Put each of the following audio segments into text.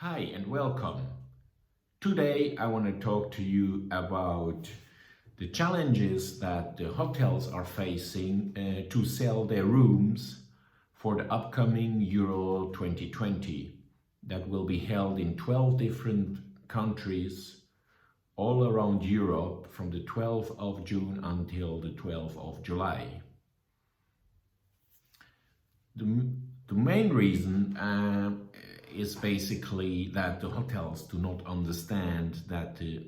Hi and welcome. Today I want to talk to you about the challenges that the hotels are facing to sell their rooms for the upcoming Euro 2020 that will be held in 12 different countries all around Europe from the 12th of June until the 12th of July. The, the main reason is basically that the hotels do not understand that the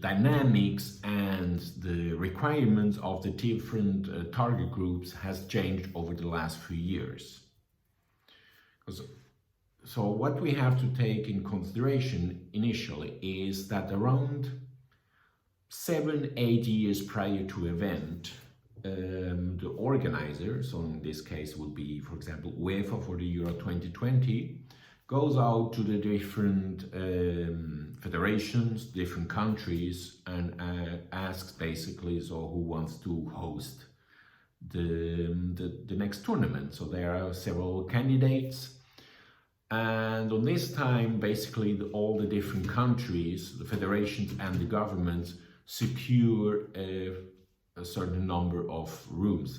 dynamics and the requirements of the different target groups has changed over the last few years. So what we have to take in consideration initially is that around 7-8 years prior to event, the organizer, so in this case would be, for example, UEFA for the Euro 2020, goes out to the different federations, different countries, and asks basically, so who wants to host the next tournament. So there are several candidates, and on this time, basically all the different countries, the federations and the governments secure a certain number of rooms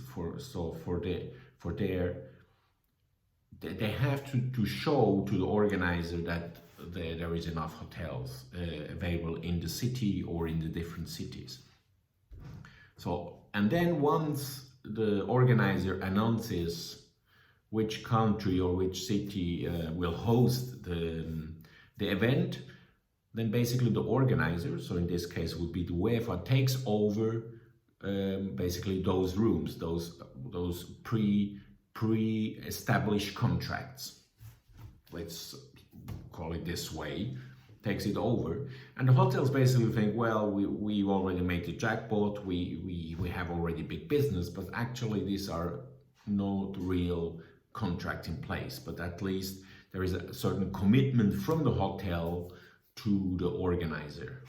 they have to show to the organizer that there is enough hotels available in the city or in the different cities. So, and then once the organizer announces which country or which city will host the event, then basically the organizer, so in this case would be the UEFA, takes over basically those rooms, those pre-established contracts, let's call it this way, takes it over, and the hotels basically think, well, we already made the jackpot, we have already big business, but actually these are not real contracts in place, but at least there is a certain commitment from the hotel to the organizer.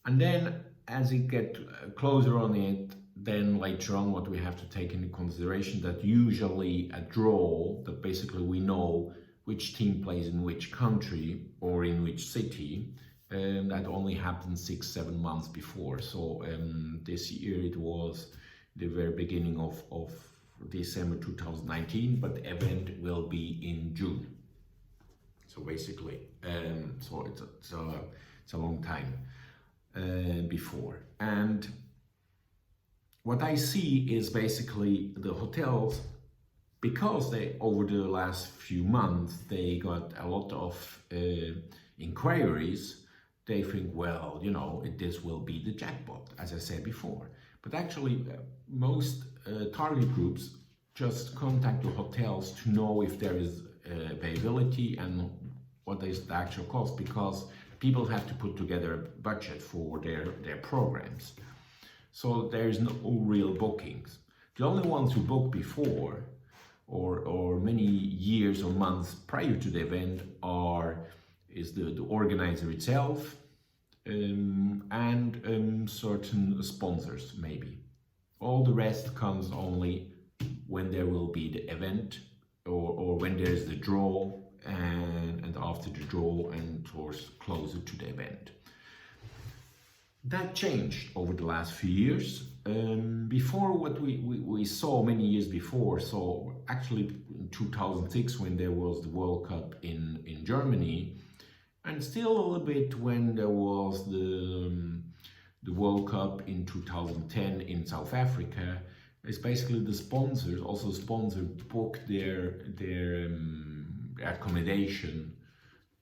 And then as it gets closer on it, then later on what we have to take into consideration that usually a draw, that basically we know which team plays in which country or in which city, that only happens 6-7 months before. So this year it was the very beginning of December 2019, but the event will be in June. So basically, so it's a long time before. And what I see is basically the hotels, because they over the last few months they got a lot of inquiries, they think, well, you know, this will be the jackpot, as I said before. But actually most target groups just contact the hotels to know if there is availability and what is the actual cost, because people have to put together a budget for their programs. So there is no real bookings. The only ones who book before or many years or months prior to the event is the organizer itself and certain sponsors maybe. All the rest comes only when there will be the event or when there is the draw and after the draw and towards closer to the event. That changed over the last few years. Before, what we saw many years before, so actually in 2006 when there was the World Cup in Germany, and still a little bit when there was the World Cup in 2010 in South Africa, is basically the sponsors, also sponsors, book their accommodation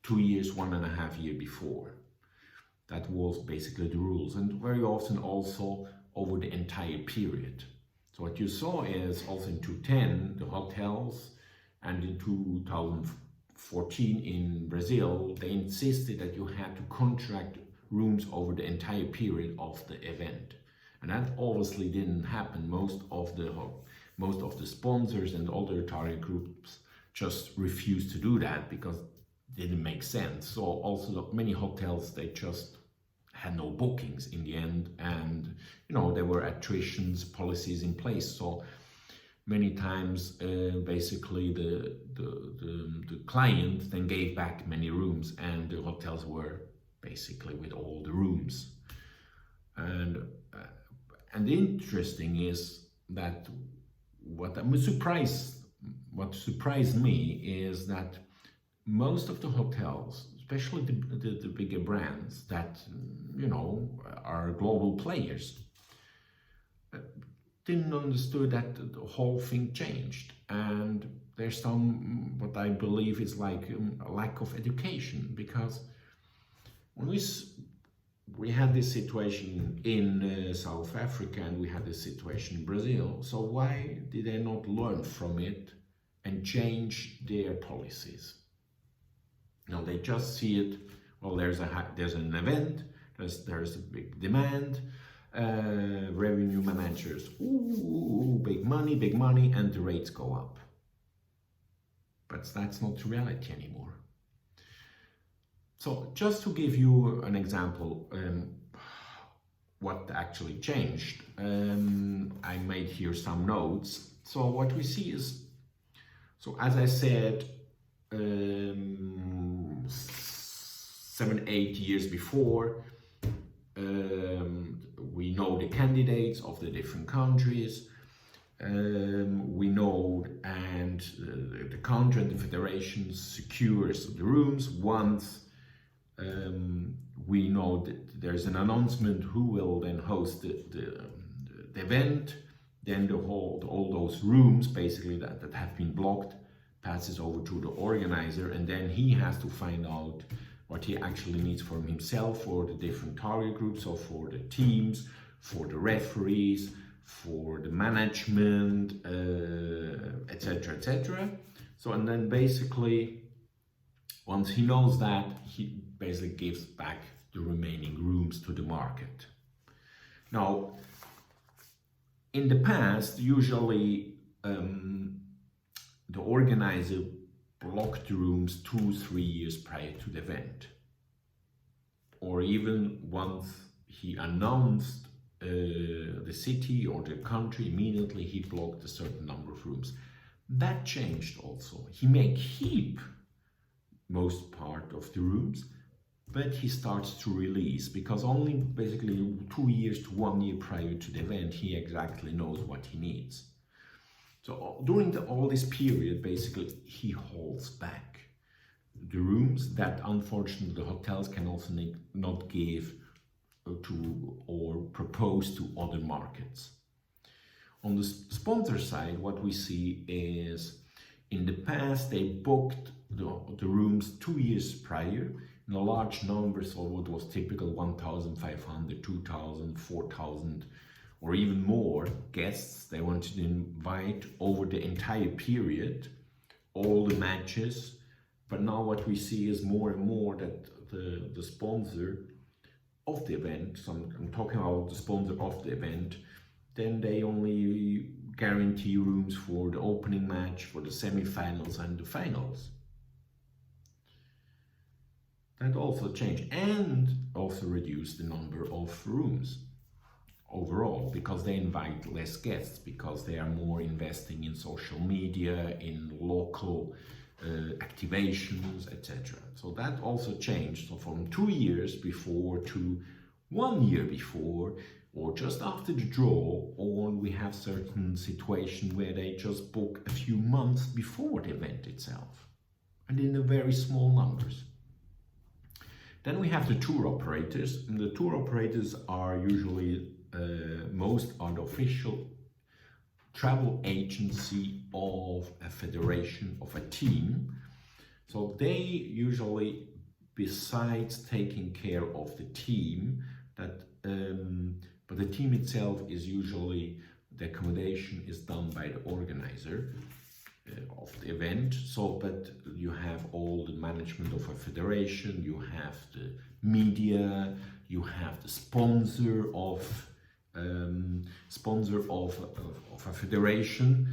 2 years, 1.5 years before. That was basically the rules, and very often also over the entire period. So what you saw is also in 2010, the hotels, and in 2014 in Brazil, they insisted that you had to contract rooms over the entire period of the event. And that obviously didn't happen. Most of the sponsors and other target groups just refused to do that because it didn't make sense. So also many hotels, they just had no bookings in the end, and you know there were attritions policies in place. So many times basically the client then gave back many rooms, and the hotels were basically with all the rooms. And interesting is that what surprised me is that most of the hotels, especially the bigger brands that are global players, didn't understood that the whole thing changed, and there's some what I believe is like a lack of education, because when we had this situation in South Africa and we had this situation in Brazil, so why did they not learn from it and change their policies? No, they just see it, well, there's an event, there's a big demand, revenue managers, ooh, big money, and the rates go up. But that's not reality anymore. So just to give you an example, what actually changed, I made here some notes. So what we see is, so as I said, 7-8 years before, we know the candidates of the different countries, we know, and the country and the federation secures the rooms. Once we know that there's an announcement who will then host the event, then all those rooms basically that have been blocked passes over to the organizer, and then he has to find out what he actually needs for himself, for the different target groups, or for the teams, for the referees, for the management, etc., etc. So, and then basically, once he knows that, he basically gives back the remaining rooms to the market. Now, in the past, usually the organizer blocked the rooms 2-3 years prior to the event, or even once he announced the city or the country, immediately he blocked a certain number of rooms. That changed also. He may keep most part of the rooms, but he starts to release, because only basically 2 years to 1 year prior to the event he exactly knows what he needs. So during all this period, basically, he holds back the rooms that unfortunately the hotels can also not give to or propose to other markets. On the sponsor side, what we see is, in the past, they booked the rooms 2 years prior in a large number, so what was typical 1,500, 2,000, 4,000, or even more guests they wanted to invite over the entire period, all the matches. But now what we see is more and more that the sponsor of the event, so I'm talking about the sponsor of the event, then they only guarantee rooms for the opening match, for the semi-finals and the finals. That also changed, and also reduced the number of rooms overall, because they invite less guests, because they are more investing in social media, in local activations, etc. So that also changed. So from 2 years before to 1 year before, or just after the draw, or we have certain situations where they just book a few months before the event itself, and in a very small numbers. Then we have the tour operators, and the tour operators are usually most are the official travel agency of a federation, of a team. So they usually, besides taking care of the team, but the team itself is usually, the accommodation is done by the organizer of the event. So, but you have all the management of a federation, you have the media, you have the sponsor of a federation.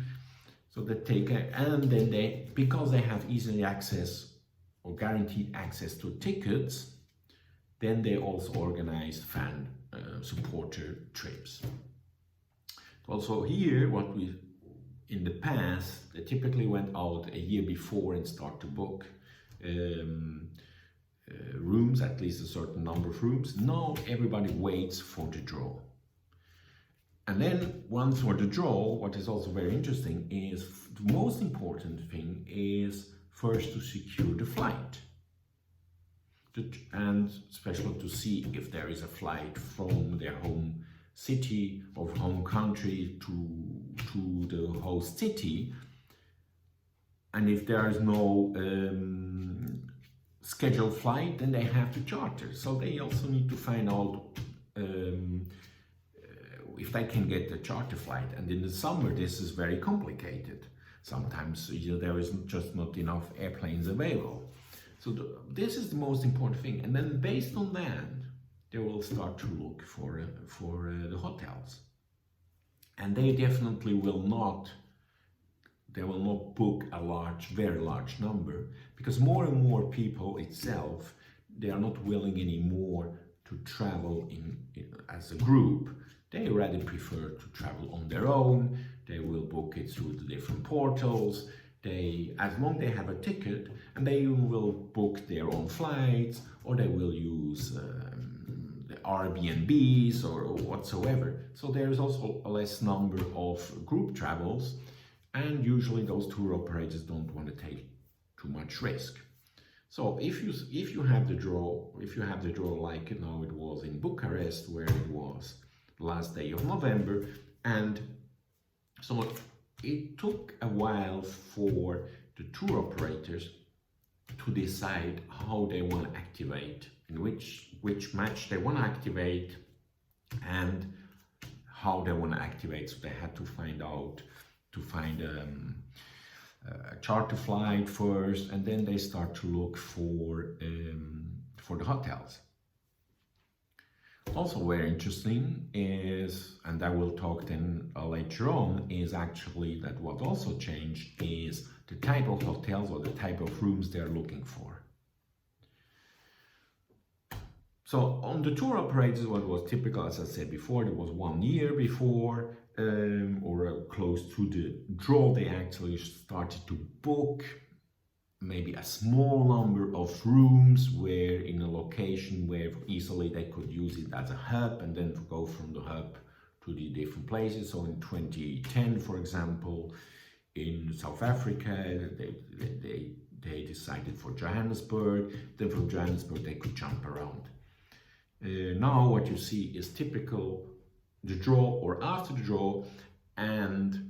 So they take and then they, because they have easy access or guaranteed access to tickets, then they also organize fan supporter trips. Also here, what we in the past, they typically went out a year before and start to book rooms, at least a certain number of rooms. Now everybody waits for the draw. And then once for the draw, what is also very interesting is the most important thing is first to secure the flight. And especially to see if there is a flight from their home city or home country to the host city. And if there is no scheduled flight, then they have to charter. So they also need to find out if they can get the charter flight. And in the summer, this is very complicated. Sometimes there is just not enough airplanes available. So this is the most important thing. And then based on that, they will start to look for the hotels. And they definitely will not book a very large number, because more and more people itself, they are not willing anymore to travel as a group. They rather prefer to travel on their own. They will book it through the different portals. As long as they have a ticket, and they will book their own flights, or they will use the Airbnbs or whatsoever. So there is also a less number of group travels, and usually those tour operators don't want to take too much risk. So if you have the draw, like it was in Bucharest, where it was the last day of November, and so it took a while for the tour operators to decide how they want to activate, in which match they want to activate, and how they want to activate. So they had to find a charter flight first, and then they start to look for the hotels. Also very interesting is, and I will talk then later on, is actually that what also changed is the type of hotels or the type of rooms they're looking for. So on the tour operators, what was typical, as I said before, it was 1 year before or close to the draw, they actually started to book maybe a small number of rooms where in a location where easily they could use it as a hub, and then go from the hub to the different places. So in 2010, for example, in South Africa, they decided for Johannesburg. Then from Johannesburg they could jump around. Now what you see is typical the draw or after the draw, and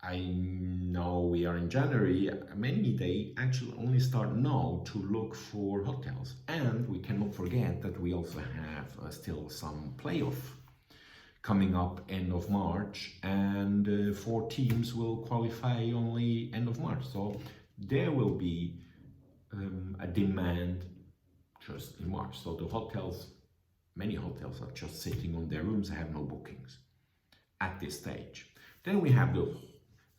I know we are in January, many they actually only start now to look for hotels. And we cannot forget that we also have still some playoff coming up end of March, and 4 teams will qualify only end of March. So there will be a demand just in March. So the hotels, many hotels are just sitting on their rooms, have no bookings at this stage. Then we have the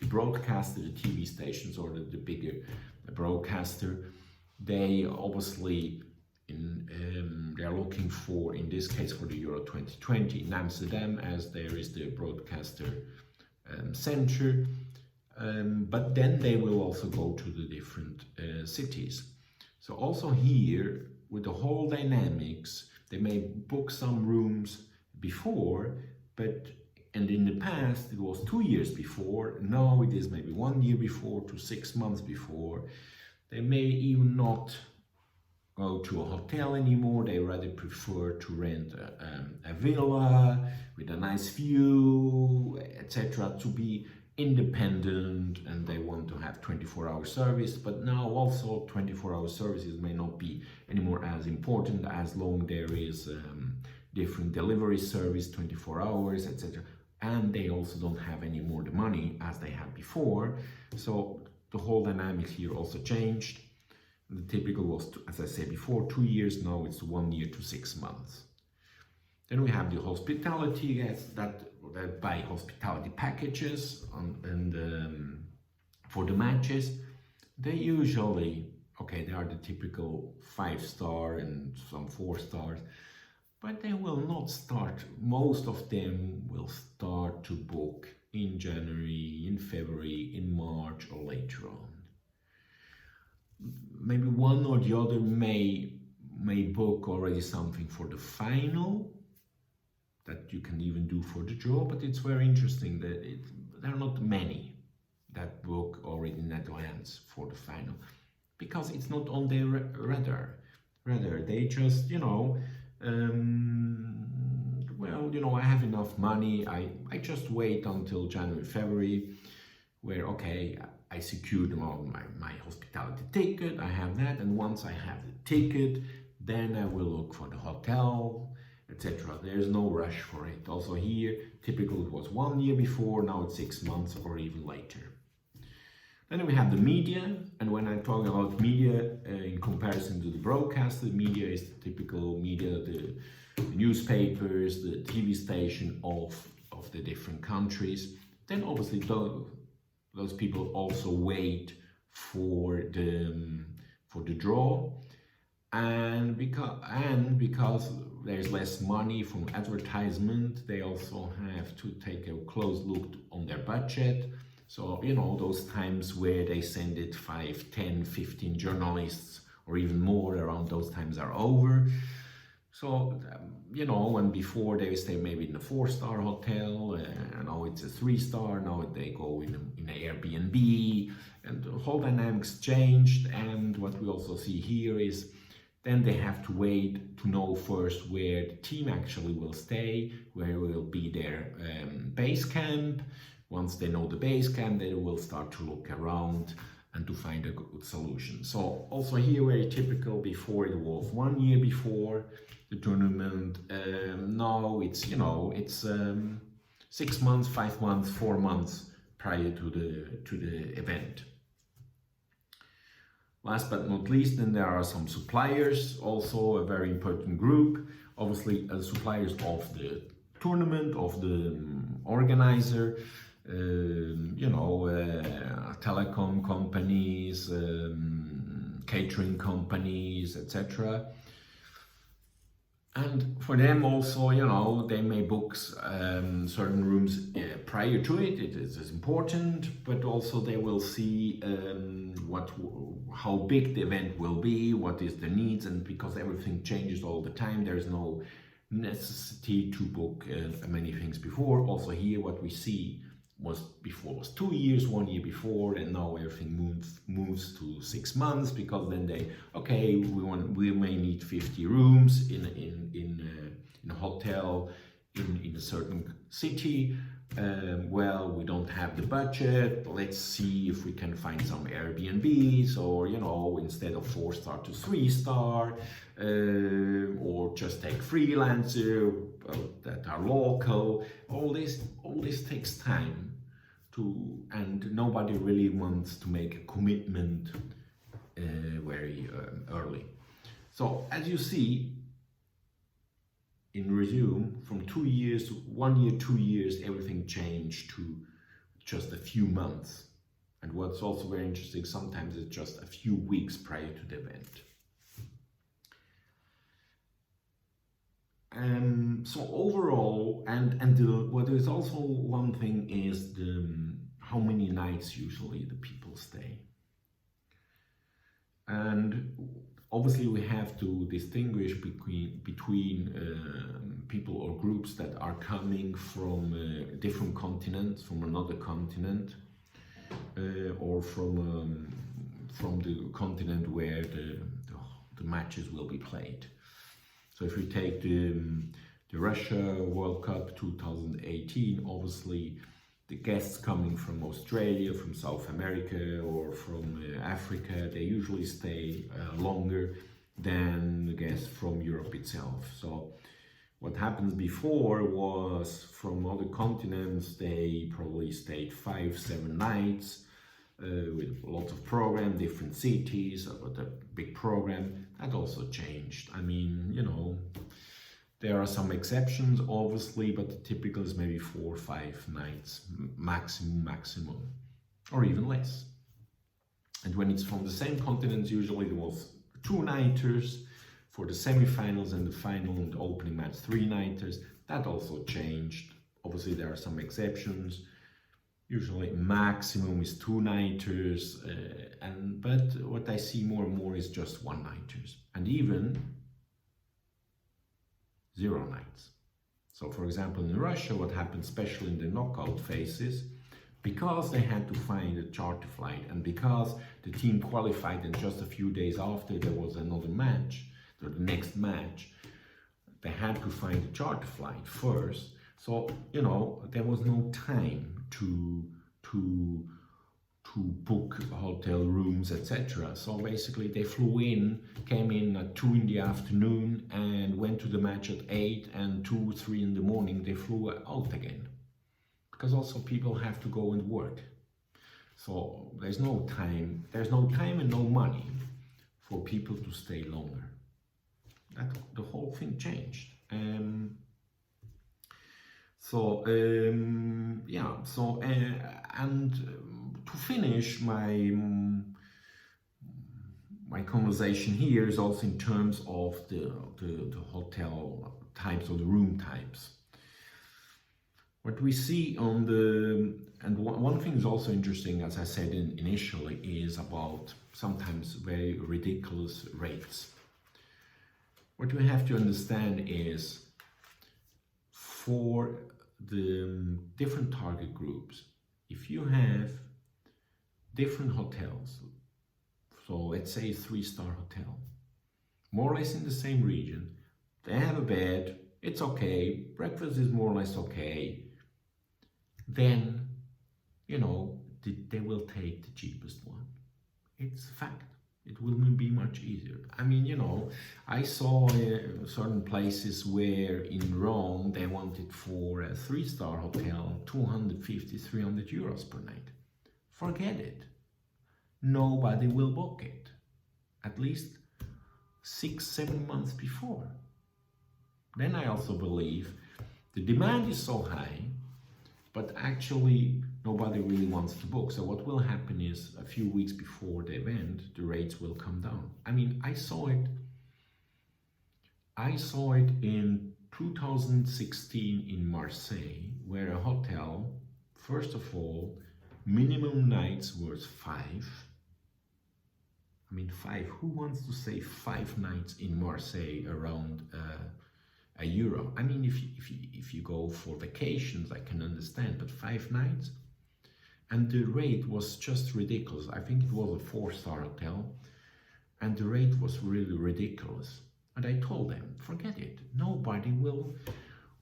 broadcaster, the TV stations, or the bigger broadcaster. They obviously they're looking for, in this case, for the Euro 2020 in Amsterdam, as there is the broadcaster center. But then they will also go to the different cities. So also here, with the whole dynamics, they may book some rooms before, and in the past it was 2 years before. Now it is maybe 1 year before to 6 months before. They may even not go to a hotel anymore. They rather prefer to rent a villa with a nice view, etc., to be independent, and they want to have 24-hour service. But now also 24-hour services may not be anymore as important, as long there is different delivery service 24 hours, etc. And they also don't have any more the money as they had before. So the whole dynamic here also changed. The typical was, as I said before, 2 years. Now it's 1 year to 6 months. Then we have the hospitality guests that buy hospitality packages for the matches. They usually, they are the typical 5-star and some 4 stars, but they will not start, most of them will start to book in January, in February, in March, or later on. Maybe one or the other may book already something for the final that you can even do for the draw, but it's very interesting that there are not many that book already in advance for the final, because it's not on their radar. Rather, they just, well, I have enough money, I just wait until January, February, where, okay, I secured my hospitality ticket, I have that, and once I have the ticket, then I will look for the hotel, etc. There's no rush for it. Also here, typically it was 1 year before, now it's 6 months or even later. Then we have the media, and when I talk about media in comparison to the broadcast, the media is the typical media, the newspapers, the TV station of the different countries. Then obviously those people also wait for the draw, and because there's less money from advertisement, they also have to take a close look on their budget. So, those times where they send it 5, 10, 15 journalists or even more around those times are over. So, when before they stay maybe in a 4-star hotel, now it's a 3-star, now they go in an Airbnb, and the whole dynamics changed. And what we also see here is then they have to wait to know first where the team actually will stay, where will be their base camp. Once they know the base camp, they will start to look around and to find a good solution. So also here, very typical, before it was 1 year before the tournament. Now it's, it's 6 months, 5 months, 4 months prior to the event. Last but not least, then there are some suppliers, also a very important group. Obviously, suppliers of the tournament, of the organizer, telecom companies, catering companies, etc. And for them also, they may book certain rooms prior to it. It is important, but also they will see how big the event will be, what is the needs, and because everything changes all the time, there's no necessity to book many things before. Also here, what we see was 2 years, 1 year before, and now everything moves to 6 months, because then we may need 50 rooms in a hotel in a certain city. Well, we don't have the budget, let's see if we can find some Airbnbs, or instead of 4-star to 3-star, or just take freelancer that are local. All this takes time and nobody really wants to make a commitment very early. So as you see, in resume, from 2 years, 1 year, 2 years, everything changed to just a few months. And what's also very interesting, sometimes it's just a few weeks prior to the event. So overall, what is also one thing is how many nights usually the people stay. And obviously we have to distinguish between people or groups that are coming from different continents, from another continent, or from the continent where the matches will be played. So if we take the Russia World Cup 2018, obviously the guests coming from Australia, from South America, or from Africa, they usually stay longer than the guests from Europe itself. So what happens before was, from other continents, they probably stayed 5-7 nights with lots of program, different cities, but a big program. That also changed. I mean, there are some exceptions, obviously, but the typical is maybe 4 or 5 nights maximum, or even less. And when it's from the same continents, usually there was 2-nighters for the semi-finals and the final and the opening match, 3-nighters. That also changed. Obviously, there are some exceptions. Usually maximum is 2-nighters, but what I see more and more is just 1-nighters, and even 0 nights. So for example, in Russia, what happened, especially in the knockout phases, because they had to find a charter flight, and because the team qualified and just a few days after there was another match, or the next match, they had to find a charter flight first. So, you know, there was no time to book hotel rooms, etc. So basically they flew in, came in at 2 in the afternoon and went to the match at 8, and 2, 3 in the morning they flew out again. Because also people have to go and work. So there's no time and no money for people to stay longer. The whole thing changed. To finish my conversation here is also in terms of the hotel types or the room types. What we see on one thing is also interesting, as I said initially, is about sometimes very ridiculous rates. What we have to understand is, for the different target groups, if you have different hotels, so let's say a 3-star hotel, more or less in the same region, they have a bed, it's okay, breakfast is more or less okay, then, you know, they will take the cheapest one. It's a fact. It will be much easier. I mean, you know, I saw certain places where in Rome they wanted for a 3-star hotel 250, 300 euros per night. Forget it. Nobody will book it. At least 6, 7 months before. Then I also believe the demand is so high, but actually nobody really wants to book. So what will happen is, a few weeks before the event, the rates will come down. I mean, I saw it in 2016 in Marseille, where a hotel, first of all, minimum nights was 5. I mean, 5. Who wants to stay 5 nights in Marseille around a euro? I mean, if you go for vacations, I can understand, but 5 nights? And the rate was just ridiculous. I think it was a 4-star hotel, and the rate was really ridiculous. And I told them, forget it. Nobody will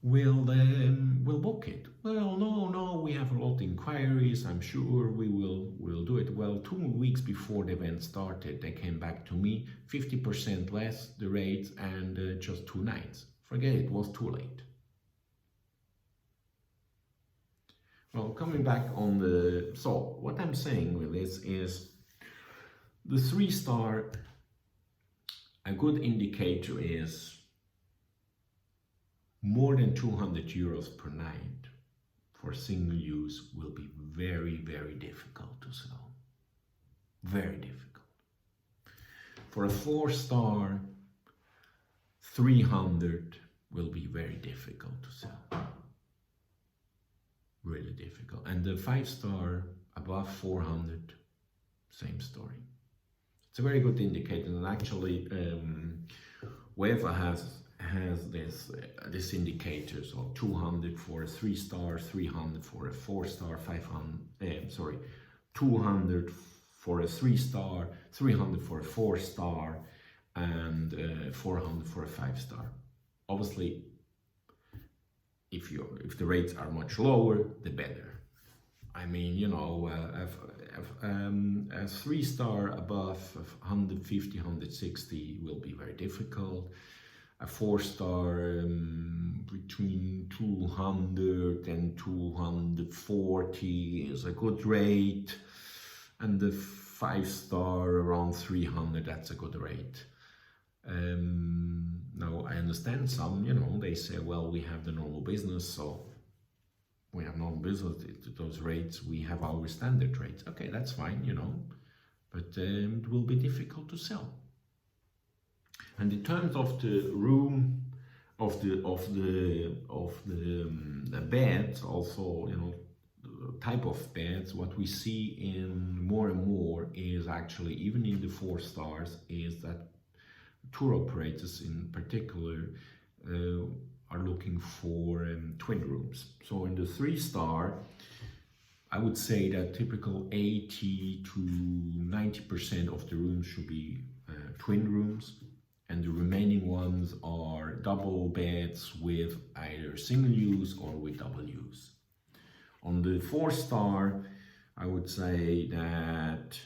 book it. Well, no, we have a lot of inquiries. I'm sure we'll do it. Well, 2 weeks before the event started, they came back to me, 50% less the rates, and just 2 nights. Forget it, was too late. Well, coming back on so what I'm saying with this is, the 3-star, a good indicator is more than 200 euros per night for single use will be very, very difficult to sell. Very difficult. For a 4-star, 300 will be very difficult to sell. Really difficult. And the 5-star above 400, same story. It's a very good indicator, and actually UEFA has this indicator, so 200 for a 3-star, 300 for a 4-star, 200 for a 3-star, 300 for a 4-star, and 400 for a 5-star. Obviously, if the rates are much lower, the better. I mean, you know, a 3-star above 150, 160 will be very difficult. A 4-star between 200 and 240 is a good rate, and the 5-star around 300, that's a good rate. Now I understand some, you know, they say, well, we have the normal business, so we have normal business, those rates, we have our standard rates. Okay, that's fine, you know, but it will be difficult to sell. And in terms of the room, of the beds, also, you know, type of beds, what we see in more and more is actually, even in the 4 stars, is that tour operators in particular are looking for twin rooms. So in the 3-star, I would say that typical 80 to 90% of the rooms should be twin rooms, and the remaining ones are double beds with either single use or with double use. On the 4-star, I would say that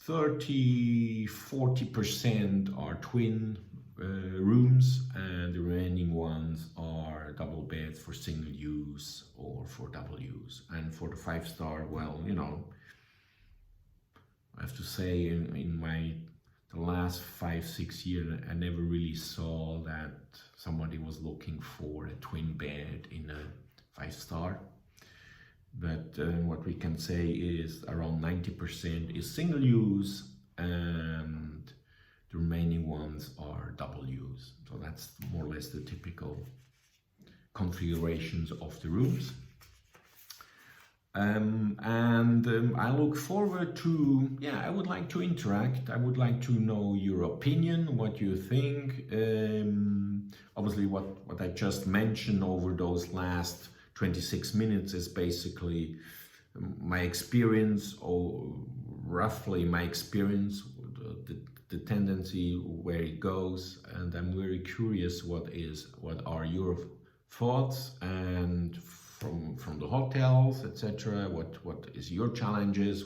30–40% are twin rooms, and the remaining ones are double beds for single use or for double use. And for the 5-star, well, you know, I have to say in the last 5–6 years, I never really saw that somebody was looking for a twin bed in a 5-star. But what we can say is around 90% is single use, and the remaining ones are double use. So that's more or less the typical configurations of the rooms. I look forward to, I would like to interact. I would like to know your opinion, what you think. Obviously what I just mentioned over those last 26 minutes is basically my experience, or roughly my experience, the tendency, where it goes, and I'm very curious what are your thoughts, and from the hotels, etc. What is your challenges?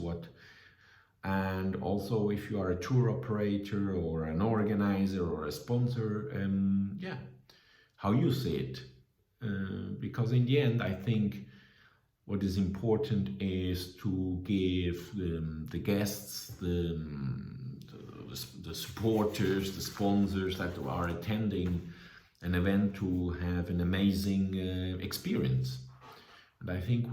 And also, if you are a tour operator or an organizer or a sponsor, how you see it. Because in the end, I think what is important is to give the guests, the supporters, the sponsors that are attending an event to have an amazing experience. And I think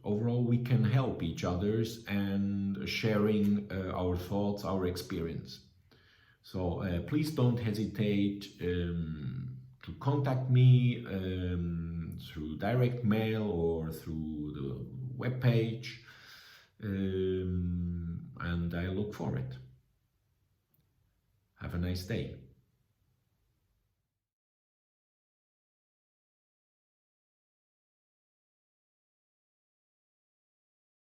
overall we can help each others and sharing our thoughts, our experience. So please don't hesitate to contact me through direct mail or through the webpage, and I look for it. Have a nice day.